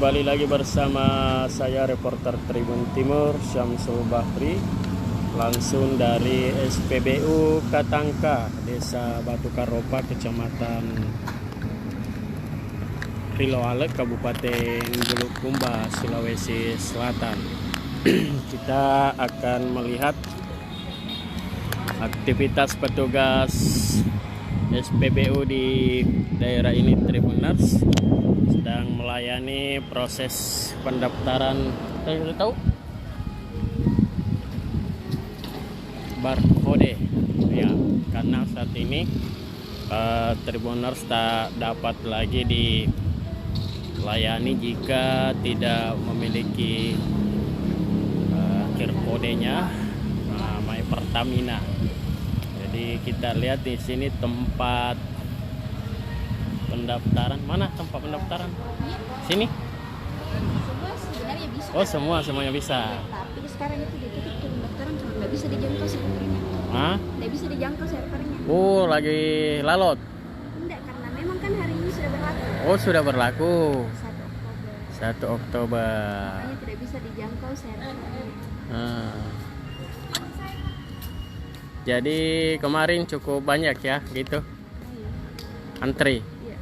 Kembali lagi bersama saya reporter Tribun Timur Syamsul Bahri, langsung dari SPBU Katangka, Desa Batu Karopa, Kecamatan Riloale, Kabupaten Bulukumba, Sulawesi Selatan. Kita akan melihat aktivitas petugas SPBU di daerah ini. Tribuners sedang melayani proses pendaftaran barcode ya, karena saat ini Tribuners tak dapat lagi dilayani jika tidak memiliki QR kodenya My Pertamina. Jadi kita lihat di sini tempat pendaftaran. Mana tempat pendaftaran? Sini. Semua sebenarnya bisa. Oh, semuanya bisa. Tapi sekarang itu ditutup pendaftaran, cuma nggak bisa dijangkau servernya. Hah? Nggak bisa dijangkau servernya. Oh, lagi lalot. Enggak, karena memang kan hari ini sudah berlaku. Oh, sudah berlaku. 1 Oktober. 1 Oktober. Makanya tidak bisa dijangkau servernya. Jadi kemarin cukup banyak ya gitu antri. Iya.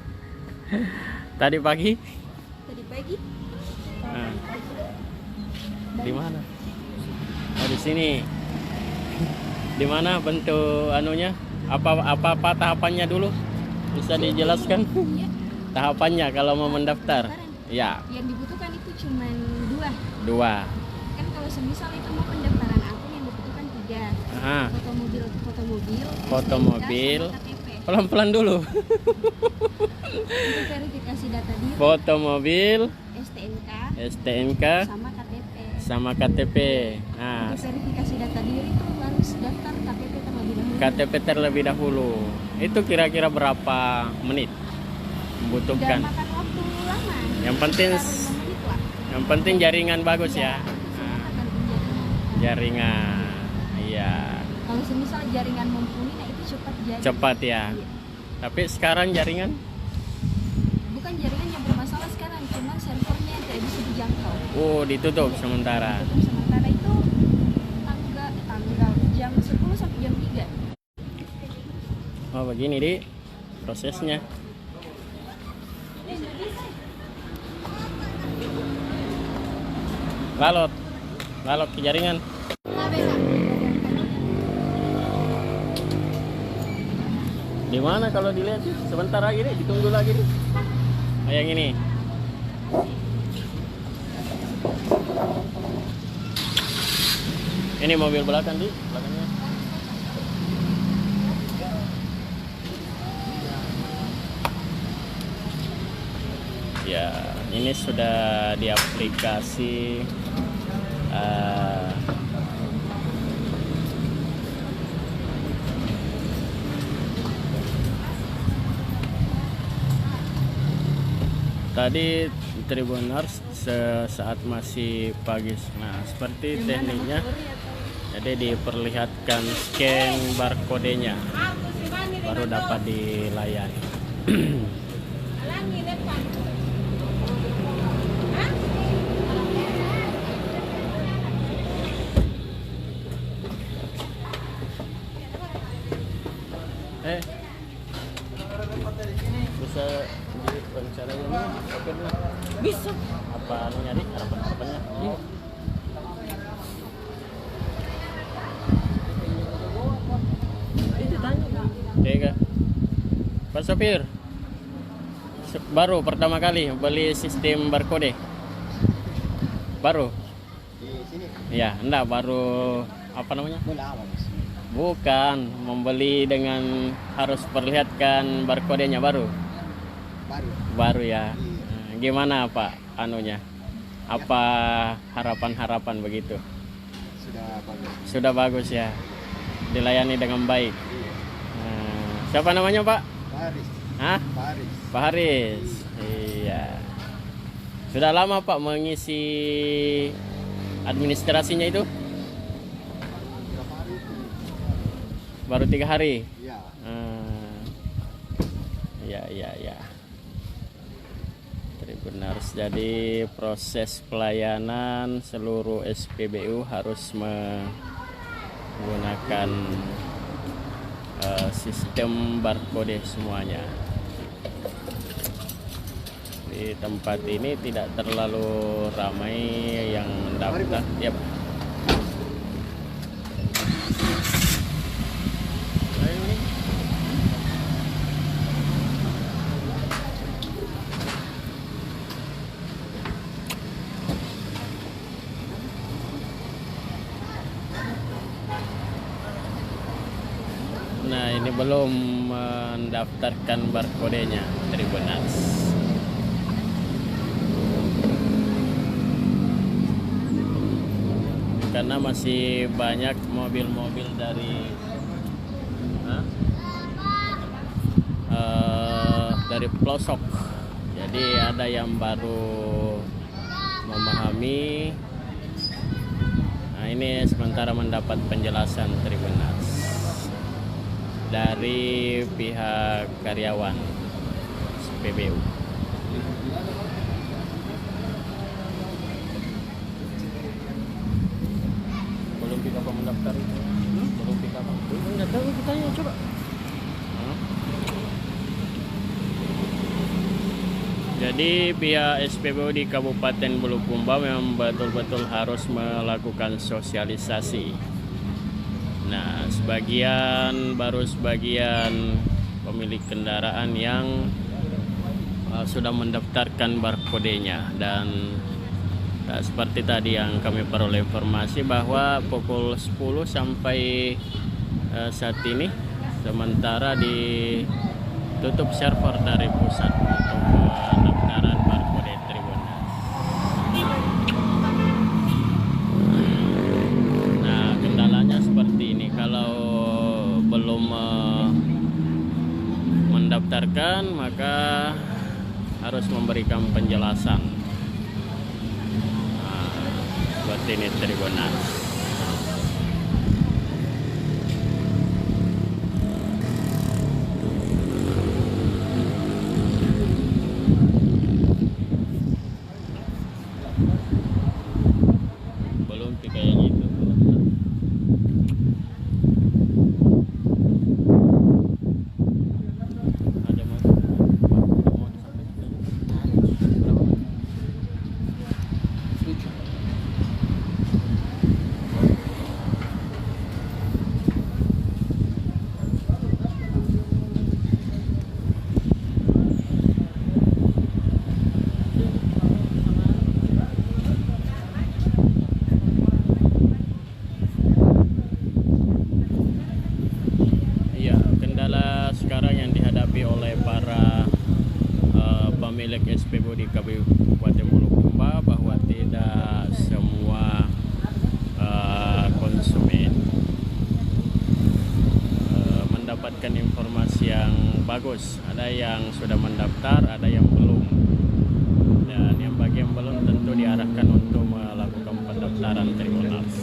Tadi pagi Tadi pagi. di mana? Oh, di sini. Di mana bentuk anunya? Apa tahapannya dulu? Bisa dijelaskan? Iya. Tahapannya kalau mau mendaftar? Ya, Yang dibutuhkan itu cuma 2. 2. Kan kalau semisal itu mau pendaftaran akun yang dibutuhkan 3. Aha. Foto mobil, Foto STNK, mobil. sama KTP. Pelan-pelan dulu. Untuk verifikasi data diri, Foto mobil, STNK, STNK, sama KTP. sama KTP. Nah, Untuk verifikasi data diri itu harus daftar KTP terlebih dahulu. KTP terlebih dahulu. Itu kira-kira berapa menit membutuhkan? Tidak makan waktu lama. Yang penting Sekitar 5 menit lah. Yang penting jaringan bagus ya. Itu semua Nah, tergantung jaringan. jaringan. Iya, Kalau semisal jaringan mumpuni, nah itu cepat jadi. cepat ya. Iya. Tapi sekarang jaringan Bukan jaringan yang bermasalah sekarang, cuma servernya yang tidak bisa dijangkau. ditutup sementara. Untuk sementara itu tanggal jam 10 sampai jam 3. Oh, begini di prosesnya. Lalot ke jaringan. Di mana kalau dilihat sih? Sebentar lagi nih, ditunggu lagi nih. Oh, yang ini. Ini mobil belakang di belakangnya. Ya, ini sudah di aplikasi tadi Tribuners saat masih pagi. Nah, seperti tekniknya. Jadi diperlihatkan scan barcode-nya baru dapat dilayani. Bisa diwawancara ini? Oke dulu. Bisa. Apa nyari harapannya? Itu tanya. Iya, Pak Sopir. Baru pertama kali beli sistem barcode. Baru. Di sini Ya, enggak baru apa namanya? mulai awal Mas. Bukan, membeli dengan harus perlihatkan barcode-nya baru. Baru ya. Nah, gimana Pak anunya? Apa harapan-harapan begitu? Sudah bagus. Sudah bagus ya. Dilayani dengan baik. Iya. Nah, siapa namanya Pak? Paris. Hah? Paris. Pak Haris. Iya. Sudah lama Pak mengisi administrasinya itu? Berapa hari itu? Baru 3 hari. Iya. Ya. Terima Benar, jadi proses pelayanan seluruh SPBU harus menggunakan sistem barcode semuanya. Di tempat ini tidak terlalu ramai yang mendaftar. Yap. Nah, ini belum mendaftarkan barcode-nya Tribuners. Karena masih banyak mobil-mobil dari pelosok. Jadi ada yang baru memahami. Nah, ini sementara mendapat penjelasan Tribuners dari pihak karyawan SPBU. Belum pika apa mendaftar? Belum pika apa? Enggak tahu, kita tanya coba. Jadi pihak SPBU di Kabupaten Bulukumba memang betul-betul harus melakukan sosialisasi. Nah, sebagian pemilik kendaraan yang sudah mendaftarkan barcode-nya, dan seperti tadi yang kami peroleh informasi bahwa pukul 10 sampai saat ini sementara ditutup server dari pusat untuk pendaftaran barcode Tribuners. Nah, kendalanya seperti ini, kalau belum mendaftarkan maka harus memberikan penjelasan. Seperti ini Tribuners. Belum kayak gitu. Ada masuk. Sekarang yang dihadapi oleh para pemilik SPBU di Kabupaten Bulukumba bahwa tidak semua konsumen mendapatkan informasi yang bagus. Ada yang sudah mendaftar, ada yang belum, dan yang bagi yang belum tentu diarahkan untuk melakukan pendaftaran Tribuners.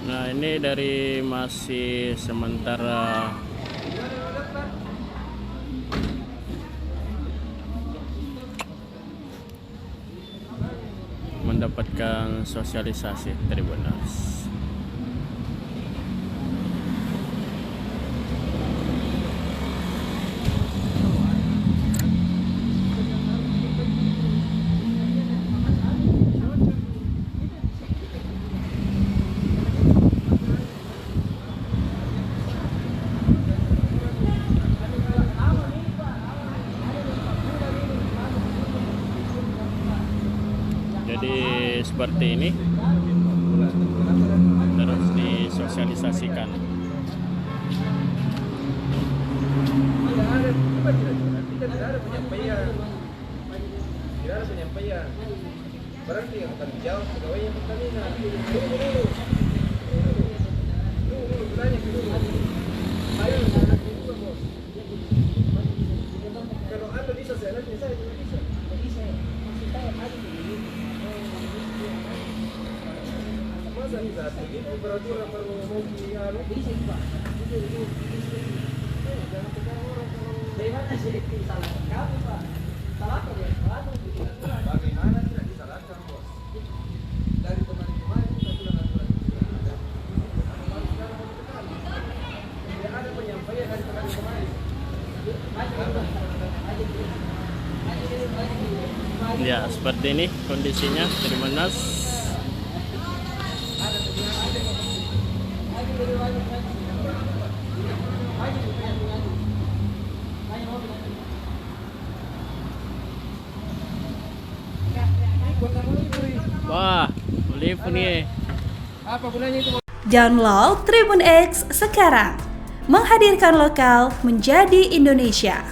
Nah, ini dari masih sementara mendapatkan sosialisasi Tribuners. Jadi seperti ini terus disosialisasikan. Tidak ada penyampaian. Tidak ada penyampaian. Berarti yang akan dijawab pegawainya Pertamina. Dulu. Bertanya dulu. Ayo, bos. Kalau Anda bisa, saya juga bisa. Masa bisa? Begitu peraturan baru mau dianu? Bisa, Pak. Jangan tekan orang kalau... Bagaimana sih disalahkan kami, Pak? Salahkan ya? Bagaimana tidak disalahkan, bos? Dari kemarin-kemarin kita sudah aturan ada. Baru sekarang mau ditekan. Tidak ada penyampaian dari kemarin-kemarin. Ya, seperti ini kondisinya Trimenas. Wah, live nih. Apa gunanya itu? Download Tribun X sekarang. Menghadirkan lokal menjadi Indonesia.